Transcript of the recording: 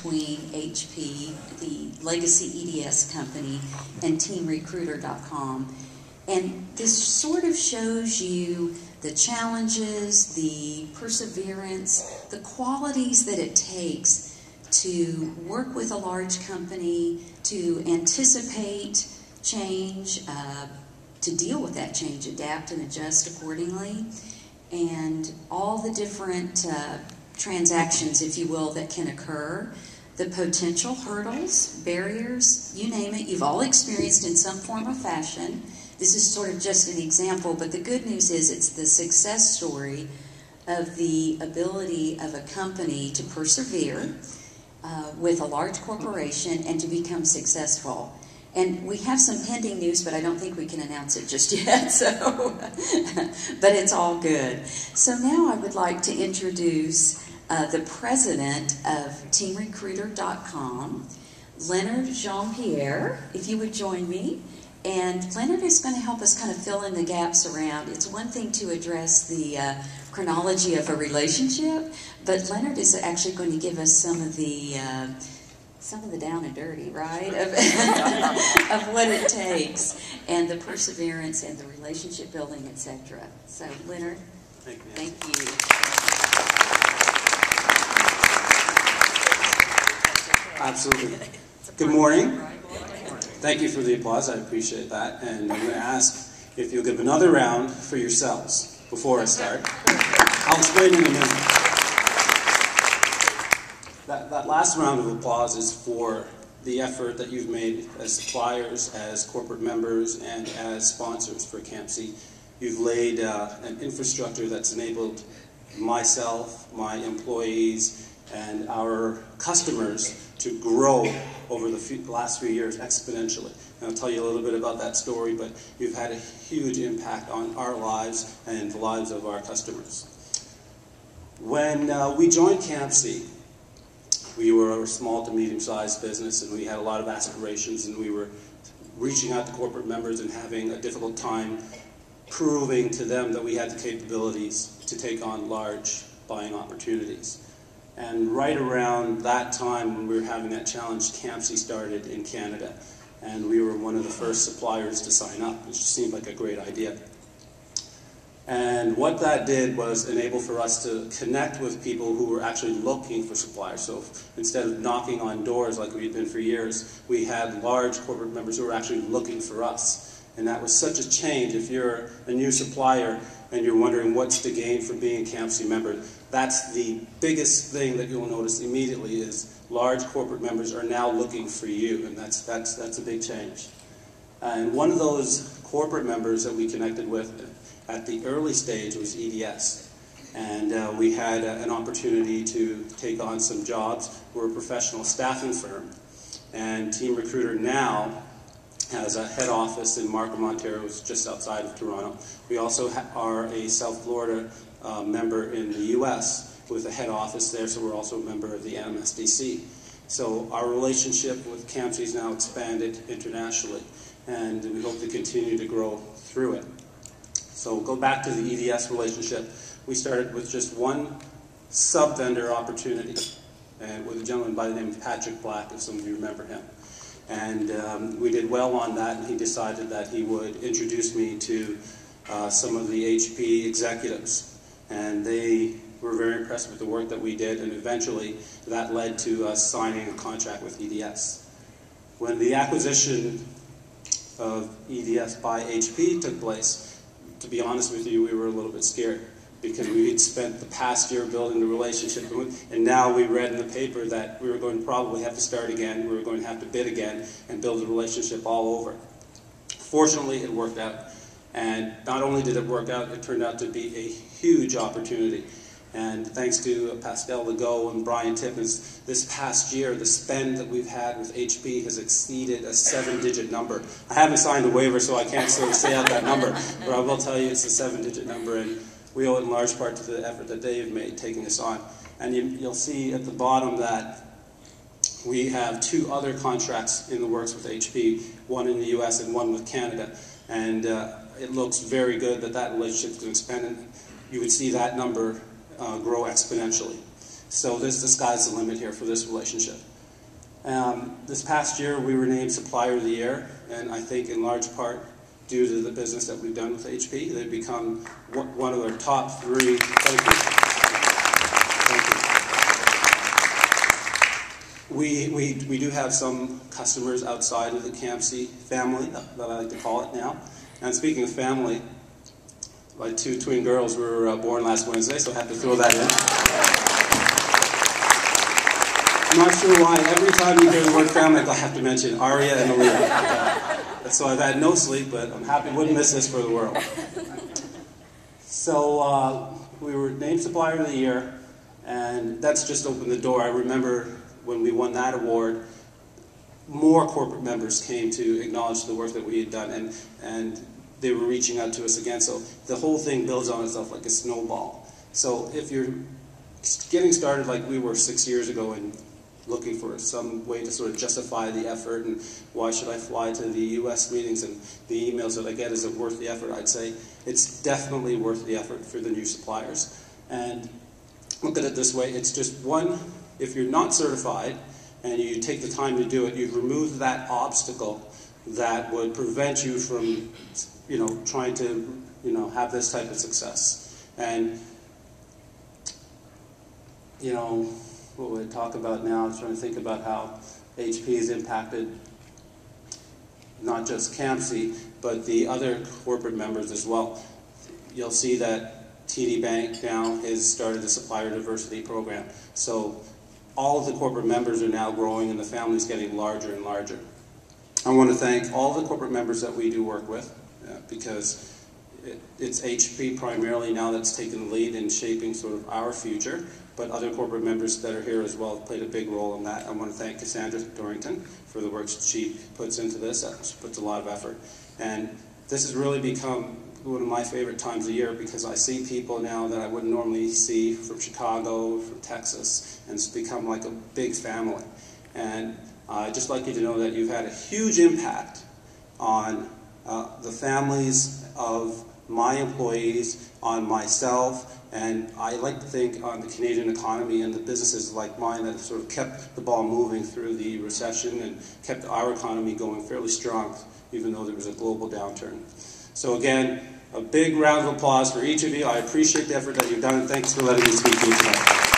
between HP, the legacy EDS company, and TeamRecruiter.com. And this sort of shows you the challenges, the perseverance, the qualities that it takes to work with a large company, to anticipate change, to deal with that change, adapt and adjust accordingly, and all the different transactions, if you will, that can occur, the potential hurdles, barriers, you name it, you've all experienced in some form or fashion. This is sort of just an example, but the good news is it's the success story of the ability of a company to persevere with a large corporation and to become successful. And we have some pending news, but I don't think we can announce it just yet, so but it's all good. So now I would like to introduce the president of TeamRecruiter.com, Leonard Jean-Pierre, if you would join me. And Leonard is going to help us kind of fill in the gaps around. It's one thing to address the chronology of a relationship, but Leonard is actually going to give us some of the down and dirty, right, of what it takes, and the perseverance and the relationship building, etc. So, Leonard, thank you. Absolutely. Good morning. Thank you for the applause. I appreciate that. And I'm going to ask if you'll give another round for yourselves before I start. I'll explain in a minute. That last round of applause is for the effort that you've made as suppliers, as corporate members, and as sponsors for CAMC. You've laid an infrastructure that's enabled myself, my employees, and our customers to grow over the last few years exponentially. And I'll tell you a little bit about that story, but you've had a huge impact on our lives and the lives of our customers. When we joined CAMC, we were a small to medium-sized business, and we had a lot of aspirations, and we were reaching out to corporate members and having a difficult time proving to them that we had the capabilities to take on large buying opportunities. And right around that time when we were having that challenge, CAMC started in Canada, and we were one of the first suppliers to sign up, which seemed like a great idea. And what that did was enable for us to connect with people who were actually looking for suppliers. So instead of knocking on doors like we had been for years, we had large corporate members who were actually looking for us. And that was such a change. If you're a new supplier and you're wondering what's to gain from being a CAMC member, that's the biggest thing that you'll notice immediately is large corporate members are now looking for you, and that's a big change. And one of those corporate members that we connected with at the early stage was EDS. And we had an opportunity to take on some jobs. We're a professional staffing firm, and TeamRecruiter now has a head office in Markham, Ontario, which is just outside of Toronto. We also are a South Florida member in the US with a head office there, so we're also a member of the MSDC. So our relationship with CAMC is now expanded internationally, and we hope to continue to grow through it. So go back to the EDS relationship. We started with just one sub-vendor opportunity, and with a gentleman by the name of Patrick Black, if some of you remember him. And we did well on that, and he decided that he would introduce me to some of the HP executives. And they were very impressed with the work that we did, and eventually that led to us signing a contract with EDS. When the acquisition of EDS by HP took place, to be honest with you, we were a little bit scared, because we had spent the past year building the relationship, and now we read in the paper that we were going to probably have to start again, we were going to have to bid again, and build the relationship all over. Fortunately, it worked out. And not only did it work out, it turned out to be a huge opportunity. And thanks to Pascal Legault and Brian Tippins, this past year, the spend that we've had with HP has exceeded a 7-digit number. I haven't signed a waiver, so I can't sort of say out that number, but I will tell you it's a 7-digit number, and we owe it in large part to the effort that they've made taking us on. And you'll see at the bottom that we have 2 other contracts in the works with HP, one in the US and one with Canada. And it looks very good that that relationship is going to expand, and you would see that number grow exponentially. So the sky's the limit here for this relationship. This past year, we were named Supplier of the Year, and I think in large part due to the business that we've done with HP, they've become one of our top 3. Thank you. We do have some customers outside of the Campsie family, that I like to call it now. And speaking of family, my 2 twin girls were born last Wednesday, so I have to throw that in. I'm not sure why every time you hear the word family, I have to mention Aria and Aaliyah. So I've had no sleep, but I'm happy, wouldn't miss this for the world. So we were named Supplier of the Year, and that's just opened the door. I remember when we won that award, more corporate members came to acknowledge the work that we had done, and they were reaching out to us again. So the whole thing builds on itself like a snowball. So if you're getting started like we were 6 years ago and looking for some way to sort of justify the effort, and why should I fly to the US meetings and the emails that I get, is it worth the effort? I'd say it's definitely worth the effort for the new suppliers. And look at it this way, it's just one, if you're not certified and you take the time to do it, you've removed that obstacle that would prevent you from, trying to, have this type of success. And, what would I talk about now? I'm trying to think about how HP has impacted not just Campsie, but the other corporate members as well. You'll see that TD Bank now has started the Supplier Diversity Program. So all of the corporate members are now growing and the family's getting larger and larger. I want to thank all the corporate members that we do work with, because it's HP primarily now that's taken the lead in shaping sort of our future, but other corporate members that are here as well have played a big role in that. I want to thank Cassandra Dorrington for the work she puts into this. She puts a lot of effort. And this has really become one of my favorite times of year, because I see people now that I wouldn't normally see from Chicago, from Texas, and it's become like a big family. And I'd just like you to know that you've had a huge impact on the families of my employees, on myself, and I like to think on the Canadian economy and the businesses like mine that have sort of kept the ball moving through the recession and kept our economy going fairly strong, even though there was a global downturn. So again, a big round of applause for each of you. I appreciate the effort that you've done, and thanks for letting me speak to you tonight.